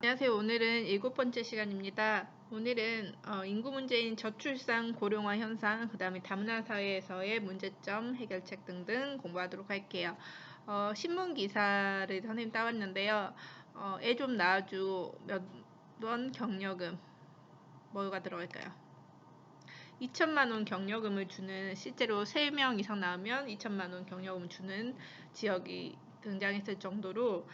안녕하세요. 오늘은 7번째 시간입니다. 오늘은 인구 문제인 저출산 고령화 현상, 그 다음에 다문화 사회에서의 문제점, 해결책 등등 공부하도록 할게요. 신문 기사를 선생님 따왔는데요. 애 좀 낳아줘 몇 원 경력금 뭐가 들어갈까요? 2천만 원 경력금을 주는, 실제로 3명 이상 나오면 2천만 원 경력금을 주는 지역이 등장했을 정도로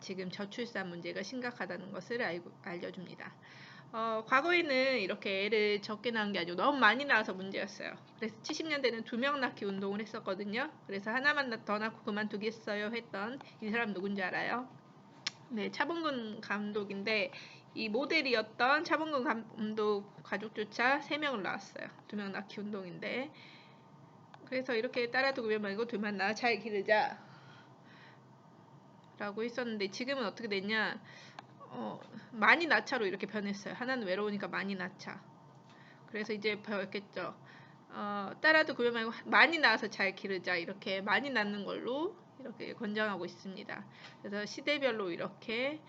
지금 저출산 문제가 심각하다는 것을 알려줍니다. 과거에는 이렇게 애를 적게 낳은 게 아니고 너무 많이 낳아서 문제였어요. 그래서 70년대는 2명 낳기 운동을 했었거든요. 그래서 하나만 더 낳고 그만두겠어요 했던 이 사람 누군지 알아요? 네, 차범근 감독인데 이 모델이었던 차범근 감독 가족조차 3명을 낳았어요. 2명 낳기 운동인데, 그래서 이렇게 따라두고 말고 둘만 낳아 잘 기르자 라고 했었는데, 지금은 어떻게 됐냐, 많이 낳자로 이렇게 변했어요. 하나는 외로우니까 많이 낳자. 그래서 이제 배웠겠죠. 따라두고 말고 많이 낳아서 잘 기르자, 이렇게 많이 낳는 걸로 이렇게 권장하고 있습니다. 그래서 시대별로 이렇게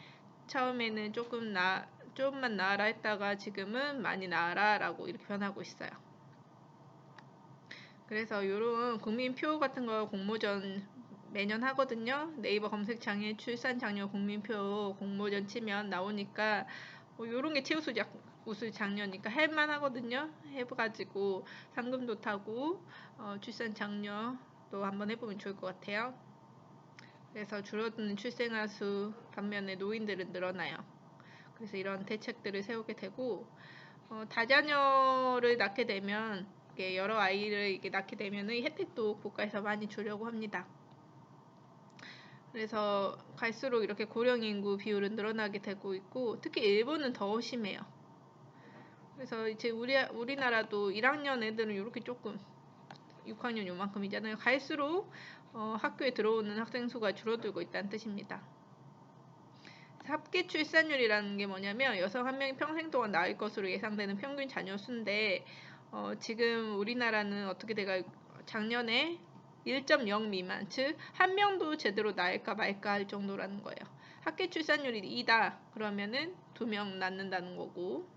처음에는 조금만 나아라 했다가 지금은 많이 나아라 라고 이렇게 변하고 있어요. 그래서 이런 국민표 같은 거 공모전 매년 하거든요. 네이버 검색창에 출산 장려 국민표 공모전 치면 나오니까 이런 게 우수 장려니까 할만 하거든요. 해가지고 상금도 타고 출산 장려도 한번 해보면 좋을 것 같아요. 그래서 줄어드는 출생아 수 반면에 노인들은 늘어나요. 그래서 이런 대책들을 세우게 되고, 다자녀를 낳게 되면, 여러 아이를 낳게 되면 혜택도 국가에서 많이 주려고 합니다. 그래서 갈수록 이렇게 고령 인구 비율은 늘어나게 되고 있고, 특히 일본은 더 심해요. 그래서 이제 우리나라도 1학년 애들은 이렇게 조금 6학년 요만큼이잖아요. 갈수록 학교에 들어오는 학생 수가 줄어들고 있다는 뜻입니다. 합계 출산율이라는 게 뭐냐면, 여성 한 명이 평생 동안 낳을 것으로 예상되는 평균 자녀 수인데, 지금 우리나라는 어떻게 돼가 작년에 1.0 미만, 즉 한 명도 제대로 낳을까 말까 할 정도라는 거예요. 합계 출산율이 2다 그러면은 2명 낳는다는 거고,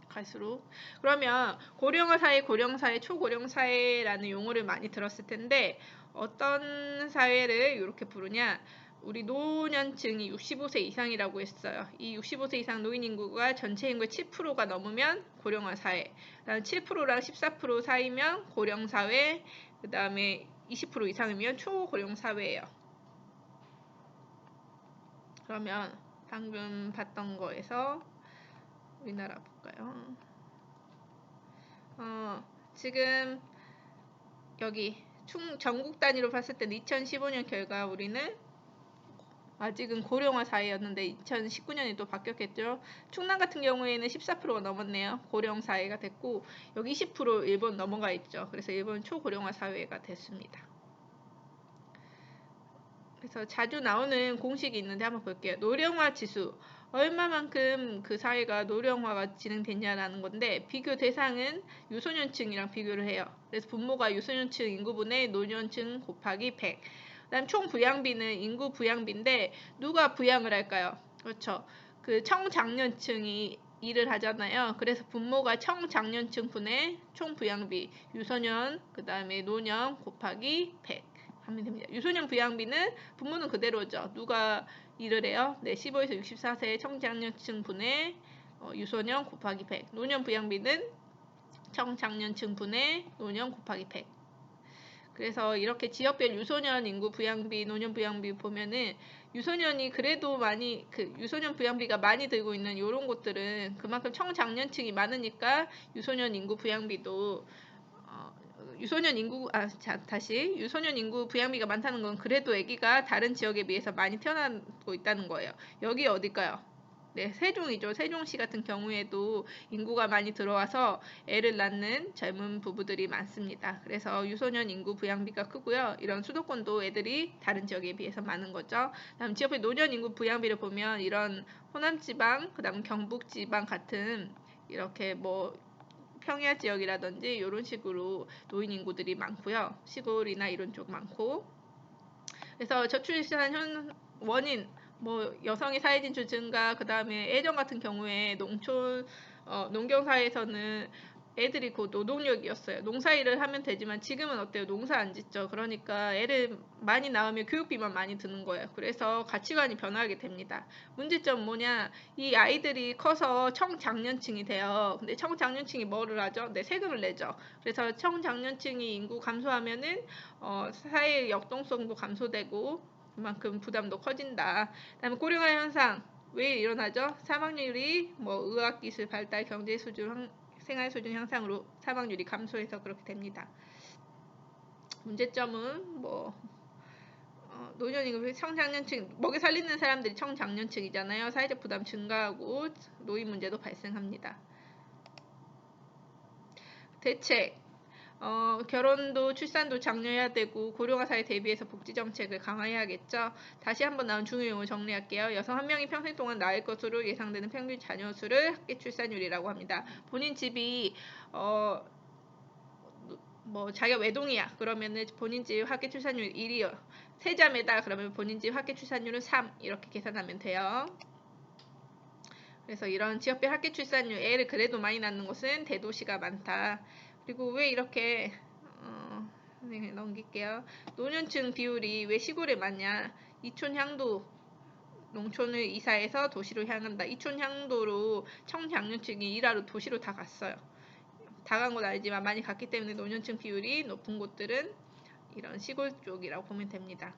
갈수록. 그러면 고령화 사회, 고령사회, 초고령사회라는 용어를 많이 들었을 텐데, 어떤 사회를 이렇게 부르냐, 우리 노년층이 65세 이상이라고 했어요. 이 65세 이상 노인 인구가 전체 인구의 7%가 넘으면 고령화 사회, 그다음 7%랑 14% 사이면 고령 사회, 그다음에 20% 이상이면 초고령 사회예요. 그러면 방금 봤던 거에서 우리나라 볼까요? 지금 여기 전국 단위로 봤을 때 2015년 결과 우리는 아직은 고령화 사회였는데 2019년에 또 바뀌었겠죠. 충남 같은 경우에는 14%가 넘었네요. 고령 사회가 됐고, 여기 20% 일본 넘어가 있죠. 그래서 일본 초고령화 사회가 됐습니다. 그래서 자주 나오는 공식이 있는데 한번 볼게요. 노령화 지수. 얼마만큼 그 사회가 노령화가 진행됐냐라는 건데, 비교 대상은 유소년층이랑 비교를 해요. 그래서 분모가 유소년층 인구분의 노년층 곱하기 100. 그다음 총 부양비는 인구 부양비인데, 누가 부양을 할까요? 그렇죠. 그 청장년층이 일을 하잖아요. 그래서 분모가 청장년층 분의 총 부양비, 유소년, 그 다음에 노년 곱하기 100 하면 됩니다. 유소년 부양비는 분모는 그대로죠. 누가 일을 해요? 네, 15에서 64세 청장년층 분의 유소년 곱하기 100. 노년 부양비는 청장년층 분의 노년 곱하기 100. 그래서 이렇게 지역별 유소년 인구 부양비, 노년 부양비 보면은 유소년이 그래도 많이, 유소년 부양비가 많이 들고 있는 이런 곳들은 그만큼 청장년층이 많으니까 유소년 인구 부양비도 유소년 인구 부양비가 많다는 건 그래도 아기가 다른 지역에 비해서 많이 태어나고 있다는 거예요. 여기 어딜까요? 네, 세종이죠. 세종시 같은 경우에도 인구가 많이 들어와서 애를 낳는 젊은 부부들이 많습니다. 그래서 유소년 인구 부양비가 크고요. 이런 수도권도 애들이 다른 지역에 비해서 많은 거죠. 다음 지역별 노년 인구 부양비를 보면 이런 호남지방, 그다음 경북지방 같은 이렇게 평야 지역이라든지 이런 식으로 노인 인구들이 많고요. 시골이나 이런 쪽 많고. 그래서 저출산 원인 뭐 여성의 사회 진출 증가, 그 다음에 예전 같은 경우에 농경 사회에서는 애들이 곧 노동력이었어요. 농사일을 하면 되지만 지금은 어때요? 농사 안 짓죠. 그러니까 애를 많이 낳으면 교육비만 많이 드는 거예요. 그래서 가치관이 변하게 됩니다. 문제점 뭐냐? 이 아이들이 커서 청장년층이 돼요. 근데 청장년층이 뭐를 하죠? 네, 세금을 내죠. 그래서 청장년층이 인구 감소하면은 사회의 역동성도 감소되고 그만큼 부담도 커진다. 그다음에 고령화 현상 왜 일어나죠? 사망률이 뭐 의학기술 발달, 경제 수준, 생활 수준 향상으로 사망률이 감소해서 그렇게 됩니다. 문제점은 뭐 노년이고 청장년층 먹여 살리는 사람들이 청장년층이잖아요. 사회적 부담 증가하고 노인 문제도 발생합니다. 대책 결혼도 출산도 장려해야 되고 고령화 사회 대비해서 복지 정책을 강화해야겠죠. 다시 한번 나온 중요 용어 정리할게요. 여성 한 명이 평생 동안 낳을 것으로 예상되는 평균 자녀 수를 합계 출산율이라고 합니다. 본인 집이 뭐 자기가 외동이야. 그러면은 본인 집 합계 출산율 1이요. 세 자매다. 그러면 본인 집 합계 출산율은 3 이렇게 계산하면 돼요. 그래서 이런 지역별 합계 출산율 애를 그래도 많이 낳는 곳은 대도시가 많다. 그리고 왜 이렇게 네, 넘길게요. 노년층 비율이 왜 시골에 많냐? 이촌향도 농촌을 이사해서 도시로 향한다. 이촌향도로 청장년층이 일하러 도시로 다 갔어요. 다 간 건 아니지만 많이 갔기 때문에 노년층 비율이 높은 곳들은 이런 시골 쪽이라고 보면 됩니다.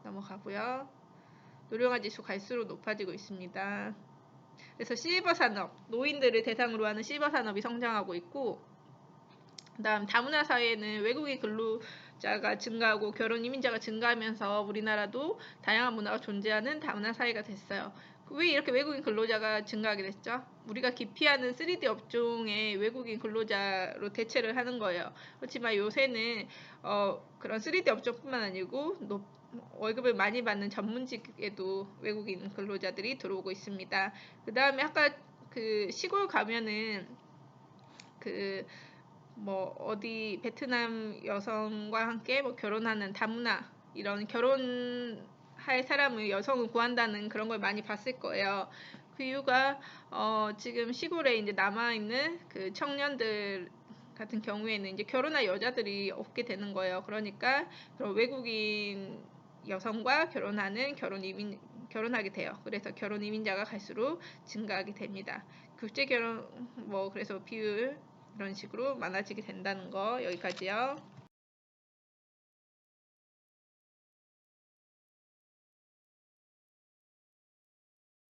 넘어가고요. 노령화 지수 갈수록 높아지고 있습니다. 그래서 실버 산업, 노인들을 대상으로 하는 실버 산업이 성장하고 있고, 그다음 다문화 사회에는 외국인 근로자가 증가하고 결혼 이민자가 증가하면서 우리나라도 다양한 문화가 존재하는 다문화 사회가 됐어요. 왜 이렇게 외국인 근로자가 증가하게 됐죠? 우리가 기피하는 3D 업종의 외국인 근로자로 대체를 하는 거예요. 그렇지만 요새는 그런 3D 업종뿐만 아니고 월급을 많이 받는 전문직에도 외국인 근로자들이 들어오고 있습니다. 그 다음에 아까 그 시골 가면은 뭐 어디 베트남 여성과 함께 뭐 결혼하는 다문화 이런 결혼할 사람을 여성을 구한다는 그런 걸 많이 봤을 거예요. 그 이유가 지금 시골에 이제 남아 있는 그 청년들 같은 경우에는 이제 결혼할 여자들이 없게 되는 거예요. 그러니까 그런 외국인 여성과 결혼하게 돼요. 그래서 결혼 이민자가 갈수록 증가하게 됩니다. 국제 결혼 뭐 그래서 비율 이런 식으로 많아지게 된다는 거 여기까지요.